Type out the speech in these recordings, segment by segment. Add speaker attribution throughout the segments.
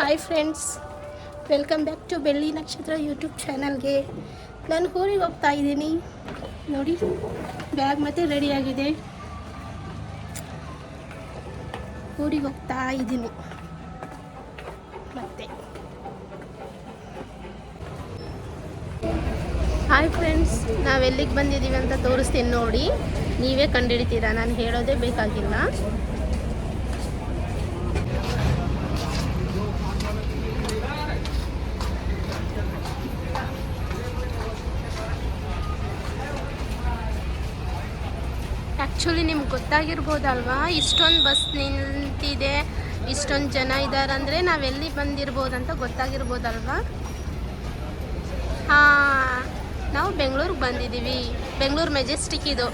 Speaker 1: Hi friends, welcome back to Belli Nakshatra YouTube ಚಾನಲ್ಗೆ. ನಾನು ಊರಿಗೆ ಹೋಗ್ತಾ ಇದ್ದೀನಿ ನೋಡಿ. ಬ್ಯಾಗ್ ಮತ್ತೆ ರೆಡಿಯಾಗಿದೆ. ಊರಿಗೆ ಹೋಗ್ತಾ ಇದ್ದೀನಿ ಮತ್ತೆ. ಹಾಯ್ ಫ್ರೆಂಡ್ಸ್, ನಾವೆಲ್ಲಿಗೆ ಬಂದಿದ್ದೀವಿ ಅಂತ ತೋರಿಸ್ತೀನಿ ನೋಡಿ. ನೀವೇ ಕಂಡುಹಿಡಿತೀರಾ, ನಾನು ಹೇಳೋದೇ ಬೇಕಾಗಿಲ್ಲ. ಆ್ಯಕ್ಚುಲಿ ನಿಮ್ಗೆ ಗೊತ್ತಾಗಿರ್ಬೋದಲ್ವಾ, ಇಷ್ಟೊಂದು ಬಸ್ ನಿಂತಿದೆ, ಇಷ್ಟೊಂದು ಜನ ಇದ್ದಾರೆ ಅಂದರೆ ನಾವೆಲ್ಲಿ ಬಂದಿರ್ಬೋದಂತ ಗೊತ್ತಾಗಿರ್ಬೋದಲ್ವಾ. ಹಾಂ, ನಾವು ಬೆಂಗಳೂರಿಗೆ ಬಂದಿದ್ದೀವಿ. ಬೆಂಗಳೂರು ಮೆಜೆಸ್ಟಿಕ್ ಇದು.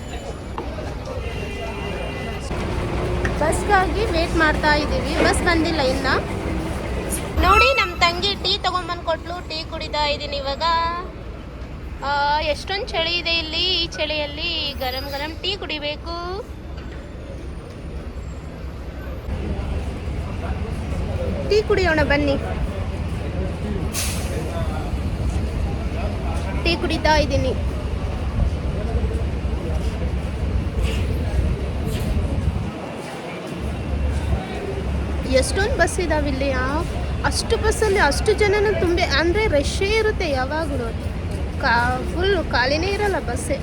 Speaker 1: ಬಸ್ಗಾಗಿ ವೇಟ್ ಮಾಡ್ತಾ ಇದ್ದೀವಿ. ಬಸ್ ಬಂದಿಲ್ಲ ಇನ್ನು. ನೋಡಿ, ನಮ್ಮ ತಂಗಿ ಟೀ ತೊಗೊಂಬಂದು ಕೊಟ್ಲು. ಟೀ ಕುಡಿತಾ ಇದ್ದೀನಿ ಇವಾಗ. ಎಷ್ಟೊಂದು ಚಳಿ ಇದೆ ಇಲ್ಲಿ. ಈ ಚಳಿಯಲ್ಲಿ ಗರಂ ಗರಂ ಟೀ ಕುಡಿಬೇಕು. ಟೀ ಕುಡಿಯೋಣ ಬನ್ನಿ. ಟೀ ಕುಡಿತಾ ಇದ್ದೀನಿ. ಎಷ್ಟೊಂದು ಬಸ್ ಇದಾವೆ ಇಲ್ಲಿ. ಅಷ್ಟು ಬಸ್ಸಲ್ಲಿ ಅಷ್ಟು ಜನನ ತುಂಬೆ ಅಂದರೆ ರಶ್ಶೇ ಇರುತ್ತೆ ಯಾವಾಗಲೂ. ಫುಲ್ ಖಾಲಿನೇ ಇರಲ್ಲ ಬಸ್ಸೇ.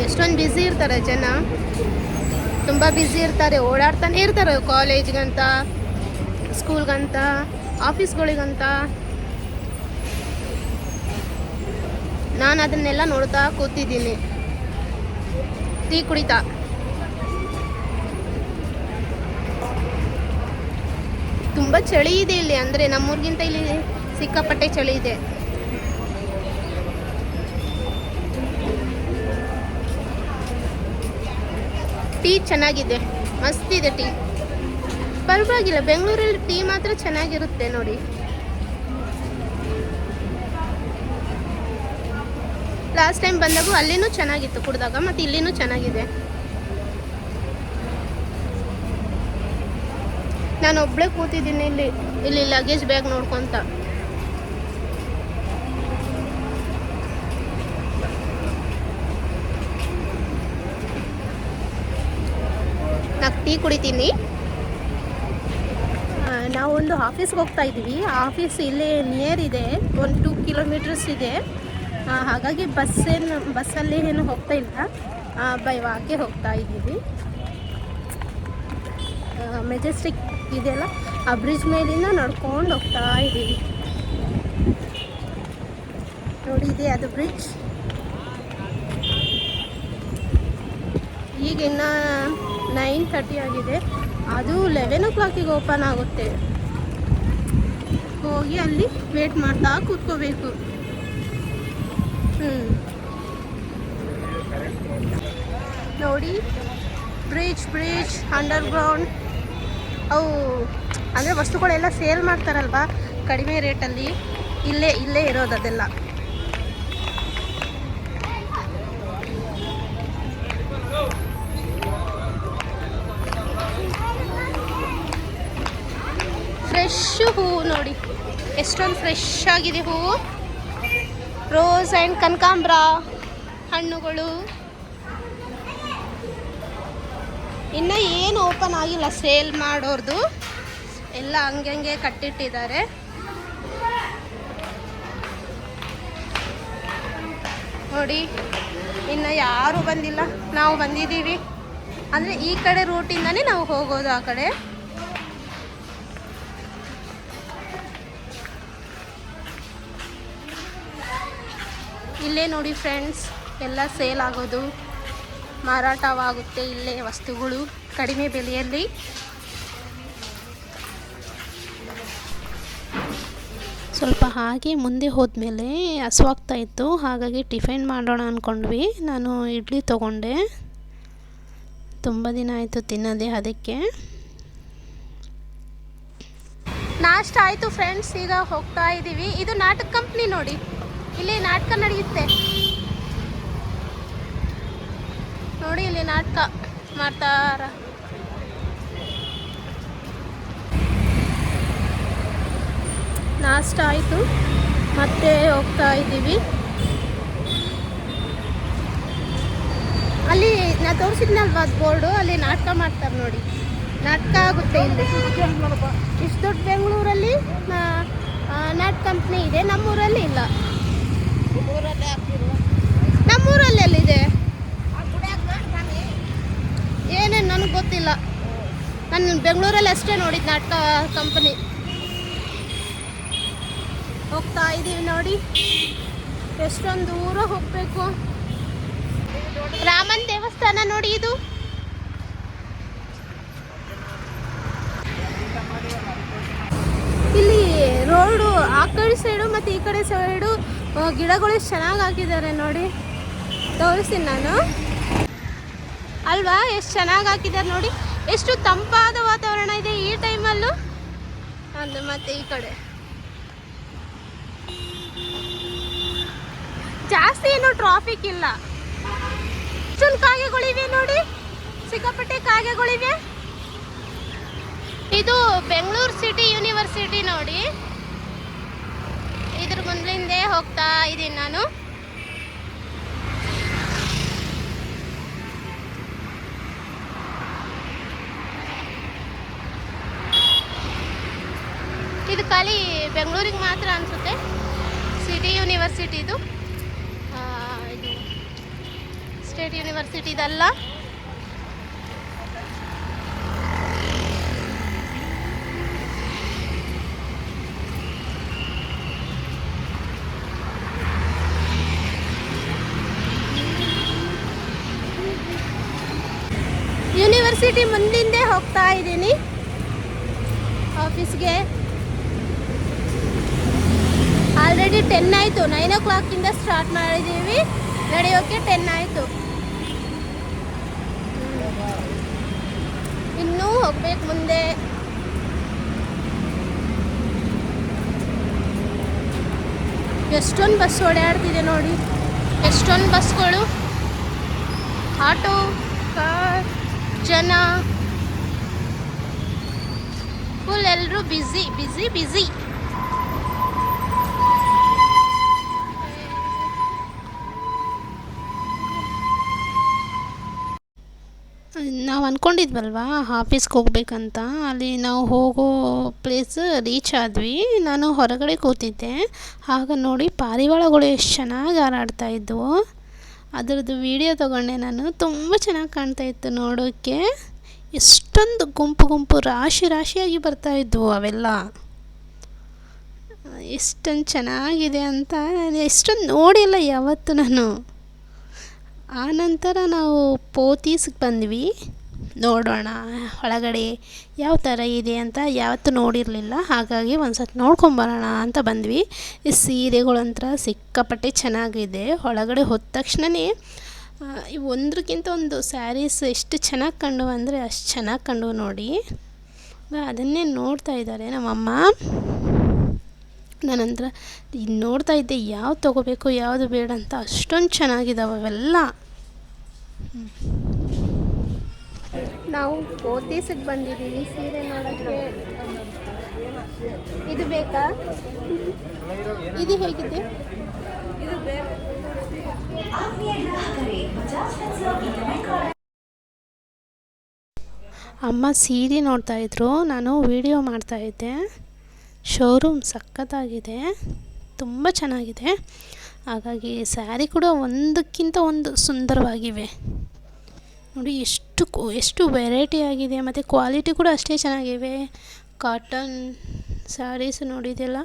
Speaker 1: ಎಷ್ಟೊಂದು ಬ್ಯುಸಿ ಇರ್ತಾರೆ ಜನ, ತುಂಬ ಬ್ಯುಸಿ ಇರ್ತಾರೆ, ಓಡಾಡ್ತಾನೆ ಇರ್ತಾರೆ. ಕಾಲೇಜ್ಗಂತ, ಸ್ಕೂಲ್ಗಂತ, ಆಫೀಸ್ಗಳಿಗಂತ. ನಾನು ಅದನ್ನೆಲ್ಲ ನೋಡ್ತಾ ಕೂತಿದ್ದೀನಿ, ಟೀ ಕುಡಿತಾ. ತುಂಬ ಚಳಿ ಇದೆ ಇಲ್ಲಿ, ಅಂದರೆ ನಮ್ಮೂರಿಗಿಂತ ಇಲ್ಲಿ ಸಿಕ್ಕಾಪಟ್ಟೆ ಚಳಿ ಇದೆ. ಟೀ ಚೆನ್ನಾಗಿದೆ, ಮಸ್ತ್ ಇದೆ ಟೀ. ಪರವಾಗಿಲ್ಲ, ಬೆಂಗಳೂರಲ್ಲಿ ಟೀ ಮಾತ್ರ ಚೆನ್ನಾಗಿರುತ್ತೆ ನೋಡಿ. ಲಾಸ್ಟ್ ಟೈಮ್ ಬಂದಾಗೂ ಅಲ್ಲಿನೂ ಚೆನ್ನಾಗಿತ್ತು ಕುಡಿದಾಗ, ಮತ್ತು ಇಲ್ಲಿನೂ ಚೆನ್ನಾಗಿದೆ. ನಾನು ಒಬ್ಬಳೇ ಕೂತಿದ್ದೀನಿ ಇಲ್ಲಿ ಲಗೇಜ್ ಬ್ಯಾಗ್ ನೋಡ್ಕೊತ. ನಾನು ಟೀ ಕುಡಿತೀನಿ. ನಾವೊಂದು ಆಫೀಸ್ಗೆ ಹೋಗ್ತಾ ಇದ್ದೀವಿ. ಆಫೀಸ್ ಇಲ್ಲೇ ನಿಯರ್ ಇದೆ, 1-2 ಕಿಲೋಮೀಟರ್ಸ್ ಇದೆ. ಹಾಗಾಗಿ ಬಸ್ಸಲ್ಲಿ ಏನು ಹೋಗ್ತಾ ಇಲ್ಲ, ಬೈ ವಾಕೆ ಹೋಗ್ತಾ ಇದ್ದೀವಿ. ಮೆಜೆಸ್ಟಿಕ್ ಇದೆಯಲ್ಲ, ಆ ಬ್ರಿಡ್ಜ್ ಮೇಲಿಂದ ನಡ್ಕೊಂಡು ಹೋಗ್ತಾ ಇದ್ದೀವಿ ನೋಡಿ. ಇದೆ ಅದು ಬ್ರಿಡ್ಜ್. ಈಗ ಇನ್ನು 9:30 ಆಗಿದೆ. ಅದು 11 o'clock ಓಪನ್ ಆಗುತ್ತೆ. ಹೋಗಿ ಅಲ್ಲಿ ವೇಟ್ ಮಾಡ್ತಾ ಕೂತ್ಕೋಬೇಕು. ನೋಡಿ, ಬ್ರಿಡ್ಜ್ ಅಂಡರ್ಗ್ರೌಂಡ್. ಅವು ಅಂದರೆ ವಸ್ತುಗಳೆಲ್ಲ ಸೇಲ್ ಮಾಡ್ತಾರಲ್ವ ಕಡಿಮೆ ರೇಟಲ್ಲಿ, ಇಲ್ಲೇ ಇರೋದು ಅದೆಲ್ಲ. ಫ್ರೆಶ್ ಹೂವು ನೋಡಿ, ಎಷ್ಟೊಂದು ಫ್ರೆಶ್ ಆಗಿದೆ ಹೂವು. ರೋಸ್ ಆ್ಯಂಡ್ ಕನಕಾಂಬ್ರ ಹಣ್ಣುಗಳು. ಇನ್ನು ಏನು ಓಪನ್ ಆಗಿಲ್ಲ ಸೇಲ್ ಮಾಡೋರ್ದು, ಎಲ್ಲ ಹಂಗೆ ಕಟ್ಟಿಟ್ಟಿದ್ದಾರೆ. ನೋಡಿ, ಇನ್ನು ಯಾರೂ ಬಂದಿಲ್ಲ. ನಾವು ಬಂದಿದ್ದೀವಿ ಅಂದರೆ ಈ ಕಡೆ ರೂಟಿಂದನೇ ನಾವು ಹೋಗೋದು ಆ ಕಡೆ. ಇಲ್ಲೇ ನೋಡಿ ಫ್ರೆಂಡ್ಸ್, ಎಲ್ಲ ಸೇಲ್ ಆಗೋದು, ಮಾರಾಟವಾಗುತ್ತೆ ಇಲ್ಲೇ ವಸ್ತುಗಳು ಕಡಿಮೆ ಬೆಲೆಯಲ್ಲಿ. ಸ್ವಲ್ಪ ಹಾಗೆ ಮುಂದೆ ಹೋದ್ಮೇಲೆ ಹಸುವಾಗ್ತಾ ಇತ್ತು, ಹಾಗಾಗಿ ಟಿಫಿನ್ ಮಾಡೋಣ ಅಂದ್ಕೊಂಡ್ವಿ. ನಾನು ಇಡ್ಲಿ ತೊಗೊಂಡೆ, ತುಂಬ ದಿನ ಆಯಿತು ತಿನ್ನೋದೇ, ಅದಕ್ಕೆ. ನಾಷ್ಟ ಆಯಿತು ಫ್ರೆಂಡ್ಸ್, ಈಗ ಹೋಗ್ತಾ ಇದ್ದೀವಿ. ಇದು ನಾಟಕ ಕಂಪ್ನಿ ನೋಡಿ, ಇಲ್ಲಿ ನಾಟಕ ನಡೆಯುತ್ತೆ ನೋಡಿ. ಇಲ್ಲಿ ನಾಟಕ ಮಾಡ್ತಾರ. ಲಾಸ್ಟ್ ಆಯಿತು, ಮತ್ತೆ ಹೋಗ್ತಾ ಇದ್ದೀವಿ. ಅಲ್ಲಿ ನಾ ತೋರಿಸಿದ್ನಲ್ವ ಅದು ಬೋರ್ಡು, ಅಲ್ಲಿ ನಾಟಕ ಮಾಡ್ತಾರೆ ನೋಡಿ, ನಾಟಕ ಆಗುತ್ತೆ ಇಲ್ಲಿ. ಇಷ್ಟು ದೊಡ್ಡ ಬೆಂಗಳೂರಲ್ಲಿ ನಾಟಕ ಕಂಪ್ನಿ ಇದೆ, ನಮ್ಮೂರಲ್ಲಿ ಇಲ್ಲ. ನಮ್ಮೂರಲ್ಲಿ ಎಲ್ಲಿದೆ ಏನೇನು ನನಗೆ ಗೊತ್ತಿಲ್ಲ. ನಾನು ಬೆಂಗಳೂರಲ್ಲಿ ಅಷ್ಟೇ ನೋಡಿದ್ದು ನಾಟಕ ಕಂಪನಿ. ಹೋಗ್ತಾ ಇದ್ದೀವಿ ನೋಡಿ, ಎಷ್ಟೊಂದು ದೂರ ಹೋಗಬೇಕು. ರಾಮನ್ ದೇವಸ್ಥಾನ ನೋಡಿ, ಇದು ಇಲ್ಲಿ ರೋಡು ಆ ಕಡೆ ಸೈಡು ಮತ್ತು ಈ ಕಡೆ ಸೈಡು ಗಿಡಗಳು ಎಷ್ಟು ಚೆನ್ನಾಗಿ ಹಾಕಿದ್ದಾರೆ ನೋಡಿ. ತೋರಿಸ್ತೀನಿ ನಾನು ಅಲ್ವಾ, ಎಷ್ಟು ಚೆನ್ನಾಗಿ ಹಾಕಿದ್ದಾರೆ ನೋಡಿ. ಎಷ್ಟು ತಂಪಾದ ವಾತಾವರಣ ಇದೆ ಈ ಟೈಮಲ್ಲೂ. ಅದು ಮತ್ತು ಈ ಕಡೆ ಜಾಸ್ತಿ ಏನು ಟ್ರಾಫಿಕ್ ಇಲ್ಲ. ಇಷ್ಟೊಂದು ಕಾಗೆಗಳಿವೆ ನೋಡಿ, ಸಿಕ್ಕಾಪಟ್ಟೆ ಕಾಗೆಗಳಿವೆ. ಇದು ಬೆಂಗಳೂರು ಸಿಟಿ ಯೂನಿವರ್ಸಿಟಿ ನೋಡಿ. ಇದ್ರ ಮುಂದಿಂದೆ ಹೋಗ್ತಾ ಇದ್ದೀನಿ ನಾನು. ಇದು ಖಾಲಿ ಬೆಂಗಳೂರಿಗೆ ಮಾತ್ರ ಅನಿಸುತ್ತೆ, ಸಿಟಿ ಯೂನಿವರ್ಸಿಟಿದು. ಇದು ಸ್ಟೇಟ್ ಯೂನಿವರ್ಸಿಟಿ ಇದಲ್ಲ. ಯೂನಿವರ್ಸಿಟಿ ಮುಂದಿಂದೆ ಹೋಗ್ತಾ ಇದ್ದೀನಿ ಆಫೀಸ್ಗೆ. ಆಲ್ರೆಡಿ 10 ಆಯಿತು, 9 o'clock ಸ್ಟಾರ್ಟ್ ಮಾಡಿದ್ದೀವಿ, ನಡೆಯೋಕ್ಕೆ 10 ಆಯಿತು. ಇನ್ನೂ ಹೋಗ್ಬೇಕು ಮುಂದೆ. ಎಷ್ಟೊಂದು ಬಸ್ ಓಡಾಡ್ತಿದೆ ನೋಡಿ, ಎಷ್ಟೊಂದು ಬಸ್ಗಳು, ಆಟೋ, ಕಾರ್, ಜನ ಫುಲ್, ಎಲ್ಲರೂ ಬ್ಯುಸಿ ಬ್ಯುಸಿ ಬ್ಯುಸಿ. ನಾವು ಅಂದ್ಕೊಂಡಿದ್ವಲ್ವ ಆಫೀಸ್ಗೆ ಹೋಗ್ಬೇಕಂತ, ಅಲ್ಲಿ ನಾವು ಹೋಗೋ ಪ್ಲೇಸ್ ರೀಚ್ ಆದ್ವಿ. ನಾನು ಹೊರಗಡೆ ಕೂತಿದ್ದೆ, ಆಗ ನೋಡಿ ಪಾರಿವಾಳಗಳು ಎಷ್ಟು ಚೆನ್ನಾಗಿ ಹಾರಾಡ್ತಾ ಇದ್ವು. ಅದರದ್ದು ವಿಡಿಯೋ ತೊಗೊಂಡೆ ನಾನು. ತುಂಬ ಚೆನ್ನಾಗಿ ಕಾಣ್ತಾಯಿತ್ತು ನೋಡೋಕ್ಕೆ. ಎಷ್ಟೊಂದು ಗುಂಪು ಗುಂಪು ರಾಶಿ ರಾಶಿಯಾಗಿ ಬರ್ತಾಯಿದ್ವು ಅವೆಲ್ಲ. ಎಷ್ಟೊಂದು ಚೆನ್ನಾಗಿದೆ ಅಂತ ಎಷ್ಟೊಂದು ನೋಡಿಲ್ಲ ಯಾವತ್ತು ನಾನು. ಆನಂತರ ನಾವು ಪೋತೀಸ್ಗೆ ಬಂದ್ವಿ, ನೋಡೋಣ ಒಳಗಡೆ ಯಾವ ಥರ ಇದೆ ಅಂತ. ಯಾವತ್ತೂ ನೋಡಿರಲಿಲ್ಲ, ಹಾಗಾಗಿ ಒಂದು ಸತಿ ನೋಡ್ಕೊಂಬರೋಣ ಅಂತ ಬಂದ್ವಿ. ಈ ಸೀರೆಗಳಂತ್ರ ಸಿಕ್ಕಾಪಟ್ಟೆ ಚೆನ್ನಾಗಿದೆ. ಒಳಗಡೆ ಹೋದ ತಕ್ಷಣವೇ ಒಂದಕ್ಕಿಂತ ಒಂದು ಸ್ಯಾರೀಸ್ ಎಷ್ಟು ಚೆನ್ನಾಗಿ ಕಂಡವು ಅಂದರೆ ಅಷ್ಟು ಚೆನ್ನಾಗಿ ಕಂಡವು ನೋಡಿ. ಅದನ್ನೇ ನೋಡ್ತಾ ಇದ್ದಾರೆ ನಮ್ಮಮ್ಮ. ನಾನಂತರ ಇದು ನೋಡ್ತಾ ಇದ್ದೆ, ಯಾವ್ದು ತೊಗೋಬೇಕು ಯಾವುದು ಬೇಡ ಅಂತ. ಅಷ್ಟೊಂದು ಚೆನ್ನಾಗಿದ್ದಾವೆ ಅವೆಲ್ಲ. ನಾವು ಪೋತೀಸಿಗೆ ಬಂದಿದ್ದೀವಿ ಸೀರೆ ನೋಡೋಕ್ಕೆ. ಇದು ಬೇಕಾ? ಇದು ಹೇಗಿದೆ? ಅಮ್ಮ ಸೀರೆ ನೋಡ್ತಾಯಿದ್ರು, ನಾನು ವಿಡಿಯೋ ಮಾಡ್ತಾಯಿದ್ದೆ. ಶೋರೂಮ್ ಸಖತ್ತಾಗಿದೆ, ತುಂಬ ಚೆನ್ನಾಗಿದೆ. ಹಾಗಾಗಿ ಸ್ಯಾರಿ ಕೂಡ ಒಂದಕ್ಕಿಂತ ಒಂದು ಸುಂದರವಾಗಿವೆ ನೋಡಿ. ಎಷ್ಟು ವೆರೈಟಿ ಆಗಿದೆ, ಮತ್ತು ಕ್ವಾಲಿಟಿ ಕೂಡ ಅಷ್ಟೇ ಚೆನ್ನಾಗಿವೆ. ಕಾಟನ್ ಸ್ಯಾರೀಸ್ ನೋಡಿದೆಯಲ್ಲ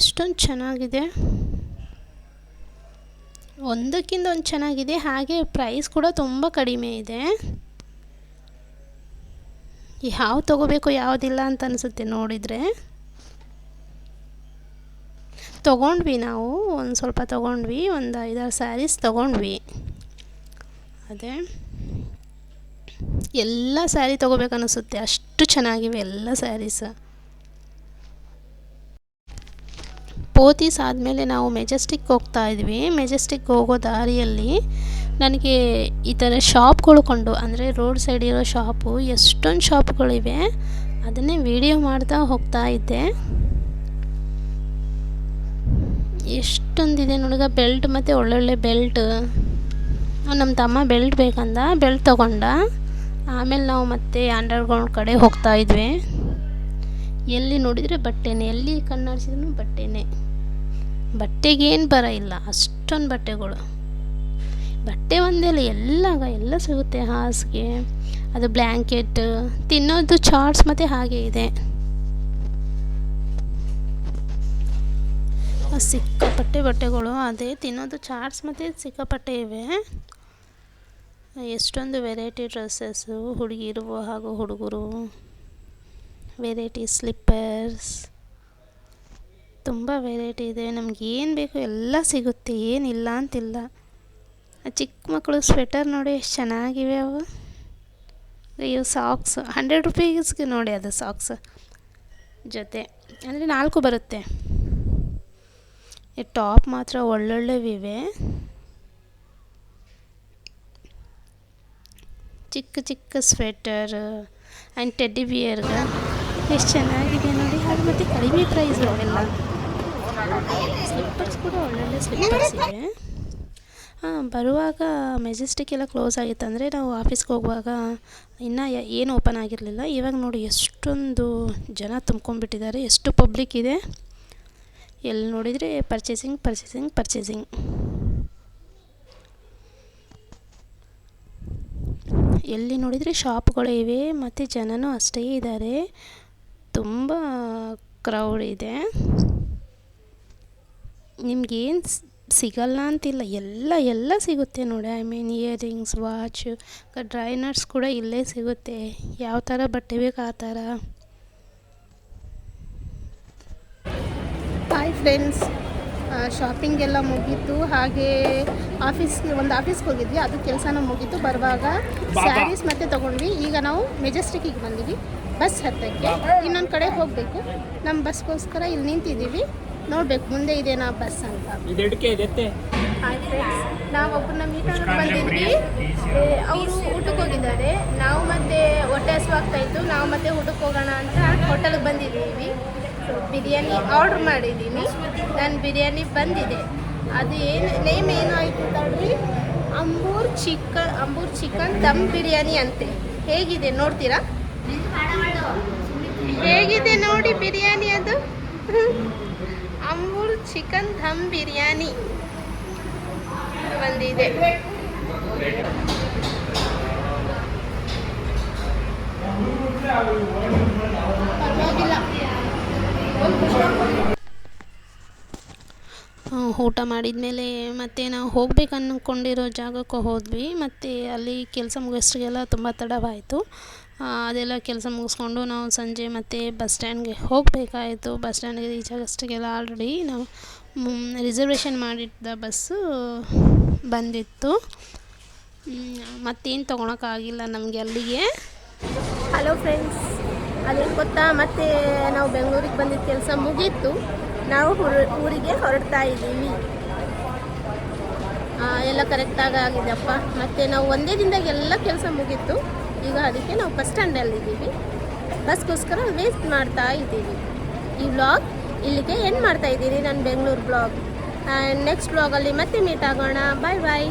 Speaker 1: ಎಷ್ಟೊಂದು ಚೆನ್ನಾಗಿದೆ, ಒಂದಕ್ಕಿಂತ ಒಂದು ಚೆನ್ನಾಗಿದೆ. ಹಾಗೆ ಪ್ರೈಸ್ ಕೂಡ ತುಂಬ ಕಡಿಮೆ ಇದೆ. ಯಾವ್ದು ತೊಗೋಬೇಕು ಯಾವುದಿಲ್ಲ ಅಂತ ಅನಿಸುತ್ತೆ ನೋಡಿದರೆ. ತೊಗೊಂಡ್ವಿ, ನಾವು ಒಂದು ಸ್ವಲ್ಪ ತೊಗೊಂಡ್ವಿ, ಒಂದು 5-6 ಸ್ಯಾರೀಸ್ ತೊಗೊಂಡ್ವಿ. ಅದೇ ಎಲ್ಲ ಸ್ಯಾರಿ ತೊಗೋಬೇಕನ್ನಿಸುತ್ತೆ, ಅಷ್ಟು ಚೆನ್ನಾಗಿವೆ ಎಲ್ಲ ಸ್ಯಾರೀಸ್. ಪೋತೀಸ್ ಆದಮೇಲೆ ನಾವು ಮೆಜೆಸ್ಟಿಕ್ ಹೋಗ್ತಾ ಇದ್ವಿ. ಮೆಜೆಸ್ಟಿಕ್ ಹೋಗೋ ದಾರಿಯಲ್ಲಿ ನನಗೆ ಈ ಥರ ಶಾಪ್ಗಳು ಕೊಂಡು, ಅಂದರೆ ರೋಡ್ ಸೈಡ್ ಇರೋ ಶಾಪು, ಎಷ್ಟೊಂದು ಶಾಪ್ಗಳಿವೆ. ಅದನ್ನೇ ವಿಡಿಯೋ ಮಾಡ್ತಾ ಹೋಗ್ತಾ ಇದ್ದೆ. ಎಷ್ಟೊಂದಿದೆ ನೋಡಿಗ ಬೆಲ್ಟ್ ಮತ್ತು ಒಳ್ಳೊಳ್ಳೆ ಬೆಲ್ಟ್. ನಮ್ಮ ತಮ್ಮ ಬೆಲ್ಟ್ ಬೇಕಂದ ಬೆಲ್ಟ್ ತೊಗೊಂಡ. ಆಮೇಲೆ ನಾವು ಮತ್ತೆ ಅಂಡರ್ಗ್ರೌಂಡ್ ಕಡೆ ಹೋಗ್ತಾ ಇದ್ವಿ. ಎಲ್ಲಿ ನೋಡಿದರೆ ಬಟ್ಟೆನೇ, ಎಲ್ಲಿ ಕಣ್ಣಾಡಿಸಿದ್ರು ಬಟ್ಟೆನೇ. ಬಟ್ಟೆಗೇನು ಬರ ಇಲ್ಲ, ಅಷ್ಟೊಂದು ಬಟ್ಟೆಗಳು. ಬಟ್ಟೆ ಒಂದೇ ಅಲ್ಲ, ಎಲ್ಲ ಸಿಗುತ್ತೆ. ಹಾಸಿಗೆ, ಅದು ಬ್ಲ್ಯಾಂಕೆಟ್, ತಿನ್ನೋದು ಚಾಟ್ಸ್ ಮತ್ತು ಹಾಗೆ ಇದೆ. ಸಿಕ್ಕಾಪಟ್ಟೆ ಬಟ್ಟೆಗಳು, ಅದೇ ತಿನ್ನೋದು ಚಾಟ್ಸ್ ಮತ್ತು ಸಿಕ್ಕಾಪಟ್ಟೆ ಇವೆ. ಎಷ್ಟೊಂದು ವೆರೈಟಿ ಡ್ರೆಸ್ಸಸ್ಸು, ಹುಡುಗಿರು ಹಾಗೂ ಹುಡುಗರು, ವೆರೈಟಿ ಸ್ಲಿಪ್ಪರ್ಸ್, ತುಂಬ ವೆರೈಟಿ ಇದೆ. ನಮ್ಗೆ ಏನು ಬೇಕು ಎಲ್ಲ ಸಿಗುತ್ತೆ, ಏನಿಲ್ಲ ಅಂತಿಲ್ಲ. ಚಿಕ್ಕ ಮಕ್ಕಳು ಸ್ವೆಟರ್ ನೋಡಿ ಎಷ್ಟು ಚೆನ್ನಾಗಿವೆ ಅವು. ಇವು ಸಾಕ್ಸ್ 100 ರೂಪೀಸ್ಗೆ ನೋಡಿ, ಅದು ಸಾಕ್ಸ್ ಜೊತೆ ಅಂದರೆ 4 ಬರುತ್ತೆ. ಈ ಟಾಪ್ ಮಾತ್ರ ಒಳ್ಳೊಳ್ಳೆವಿವೆ. ಚಿಕ್ಕ ಚಿಕ್ಕ ಸ್ವೆಟರ್ ಆ್ಯಂಡ್ ಟೆಡ್ಡಿ ಬಿಯರ್ಗೆ ಎಷ್ಟು ಚೆನ್ನಾಗಿದೆ ನೋಡಿ. ಅದು ಮತ್ತು ಕಡಿಮೆ ಪ್ರೈಸು ಅವೆಲ್ಲ. ಸ್ಲಿಪ್ಪರ್ಸ್ ಕೂಡ ಒಳ್ಳೊಳ್ಳೆ ಸ್ಲಿಪ್ಪರ್ಸ್ ಇವೆ. ಬರುವಾಗ ಮೆಜೆಸ್ಟಿಕ್ ಎಲ್ಲ ಕ್ಲೋಸ್ ಆಗಿತ್ತು, ಅಂದರೆ ನಾವು ಆಫೀಸ್ಗೆ ಹೋಗುವಾಗ ಇನ್ನೂ ಏನು ಓಪನ್ ಆಗಿರಲಿಲ್ಲ. ಇವಾಗ ನೋಡಿ ಎಷ್ಟೊಂದು ಜನ ತುಂಬ್ಕೊಂಡ್ಬಿಟ್ಟಿದ್ದಾರೆ, ಎಷ್ಟು ಪಬ್ಲಿಕ್ ಇದೆ. ಎಲ್ಲಿ ನೋಡಿದರೆ ಪರ್ಚೇಸಿಂಗ್. ಎಲ್ಲಿ ನೋಡಿದರೆ ಶಾಪ್ಗಳೇ ಇವೆ ಮತ್ತು ಜನನೂ ಅಷ್ಟೇ ಇದ್ದಾರೆ. ತುಂಬ ಕ್ರೌಡ್ ಇದೆ. ನಿಮಗೇನು ಸಿಗಲ್ಲ ಅಂತಿಲ್ಲ, ಎಲ್ಲ ಸಿಗುತ್ತೆ ನೋಡಿ. ಇಯರಿಂಗ್ಸ್, ವಾಚ್, ಡ್ರೈ ನಟ್ಸ್ ಕೂಡ ಇಲ್ಲೇ ಸಿಗುತ್ತೆ. ಯಾವ ಥರ ಬಟ್ಟೆ ಬೇಕು ಆ ಥರ. ಹಾಯ್ ಫ್ರೆಂಡ್ಸ್, ಶಾಪಿಂಗ್ ಎಲ್ಲ ಮುಗೀತು. ಹಾಗೆ ಆಫೀಸ್ಗೆ ಹೋಗಿದ್ವಿ, ಅದು ಕೆಲಸನೂ ಮುಗೀತು. ಬರುವಾಗ ಸ್ಯಾರೀಸ್ ಮತ್ತೆ ತೊಗೊಂಡ್ವಿ. ಈಗ ನಾವು ಮೆಜೆಸ್ಟಿಕ್ಕಿಗೆ ಬಂದಿವಿ ಬಸ್ ಹತ್ತಕ್ಕೆ. ಇನ್ನೊಂದು ಕಡೆ ಹೋಗಬೇಕು. ನಮ್ಮ ಬಸ್ಗೋಸ್ಕರ ಇಲ್ಲಿ ನಿಂತಿದ್ದೀವಿ, ನೋಡಬೇಕು ಮುಂದೆ ಇದೇನಾ ಬಸ್ ಅಂತ. ಹಾಯ್ ಫ್ರೆಂಡ್ಸ್, ನಾವು ಒಬ್ಬರನ್ನ ಮೀಟ್ ಆಗೋಕ್ಕೆ ಬಂದಿದ್ವಿ. ಅವರು ಊಟಕ್ಕೆ ಹೋಗಿದ್ದಾರೆ. ನಾವು ಮತ್ತೆ ಹೊಟ್ಟೆ ಹಸಿವಾಗ್ತಾ ಇತ್ತು, ನಾವು ಮತ್ತೆ ಊಟಕ್ಕೆ ಹೋಗೋಣ ಅಂತ ಹೋಟೆಲ್ಗೆ ಬಂದಿದ್ದೀವಿ. ಬಿರಿಯಾನಿ ಆರ್ಡ್ರ್ ಮಾಡಿದ್ದೀನಿ. ನನ್ನ ಬಿರಿಯಾನಿ ಬಂದಿದೆ. ಅದು ನೇಮ್ ಏನು ಆಯಿತು ನೋಡ್ರಿ, ಅಂಬೂರ್ ಚಿಕನ್ ದಮ್ ಬಿರಿಯಾನಿ ಅಂತೆ. ಹೇಗಿದೆ ನೋಡ್ತೀರಾ? ಹೇಗಿದೆ ನೋಡಿ ಬಿರಿಯಾನಿ, ಅದು ಅಂಬೂರ್ ಚಿಕನ್ ದಮ್ ಬಿರಿಯಾನಿ ಬಂದಿದೆ. ಊಟ ಮಾಡಿದ ಮೇಲೆ ಮತ್ತೆ ನಾವು ಹೋಗ್ಬೇಕು ಅಂದ್ಕೊಂಡಿರೋ ಜಾಗಕ್ಕೆ ಹೋದ್ವಿ. ಮತ್ತು ಅಲ್ಲಿ ಕೆಲಸ ಮುಗಿಸೋರಿಗೆಲ್ಲ ತುಂಬ ತಡವಾಯಿತು. ಅದೆಲ್ಲ ಕೆಲಸ ಮುಗಿಸ್ಕೊಂಡು ನಾವು ಸಂಜೆ ಮತ್ತೆ ಬಸ್ ಸ್ಟ್ಯಾಂಡ್ಗೆ ಹೋಗಬೇಕಾಯಿತು. ಬಸ್ ಸ್ಟ್ಯಾಂಡ್ಗೆ ರೀಚ್ ಆಗೋಷ್ಟಿಗೆಲ್ಲ ಆಲ್ರೆಡಿ ನಾವು ರಿಸರ್ವೇಷನ್ ಮಾಡಿದ್ದ ಬಸ್ಸು ಬಂದಿತ್ತು. ಮತ್ತೇನು ತೊಗೊಳಕ್ಕಾಗಿಲ್ಲ ನಮಗೆ ಅಲ್ಲಿಗೆ. ಹಲೋ ಫ್ರೆಂಡ್ಸ್, ಅದೇನು ಗೊತ್ತಾ, ಮತ್ತೆ ನಾವು ಬೆಂಗಳೂರಿಗೆ ಬಂದಿದ್ದ ಕೆಲಸ ಮುಗೀತು. ನಾವು ಊರಿಗೆ ಹೊರಡ್ತಾ ಇದ್ದೀವಿ. ಎಲ್ಲ ಕರೆಕ್ಟಾಗಿ ಆಗಿದೆಯಪ್ಪ. ಮತ್ತು ನಾವು ಒಂದೇ ದಿನದಾಗ ಎಲ್ಲ ಕೆಲಸ ಮುಗೀತು. ಈಗ ಅದಕ್ಕೆ ನಾವು ಬಸ್ ಸ್ಟ್ಯಾಂಡಲ್ಲಿದ್ದೀವಿ. ಬಸ್ಗೋಸ್ಕರ ವೇಸ್ಟ್ ಮಾಡ್ತಾ ಇದ್ದೀವಿ. ಈ ವ್ಲಾಗ್ ಇಲ್ಲಿಗೆ ಎಂಡ್ ಮಾಡ್ತಾ ಇದ್ದೀನಿ, ನನ್ನ ಬೆಂಗಳೂರು ಬ್ಲಾಗ್. ನೆಕ್ಸ್ಟ್ ಬ್ಲಾಗಲ್ಲಿ ಮತ್ತೆ ಮೀಟ್ ಆಗೋಣ. ಬಾಯ್ ಬಾಯ್.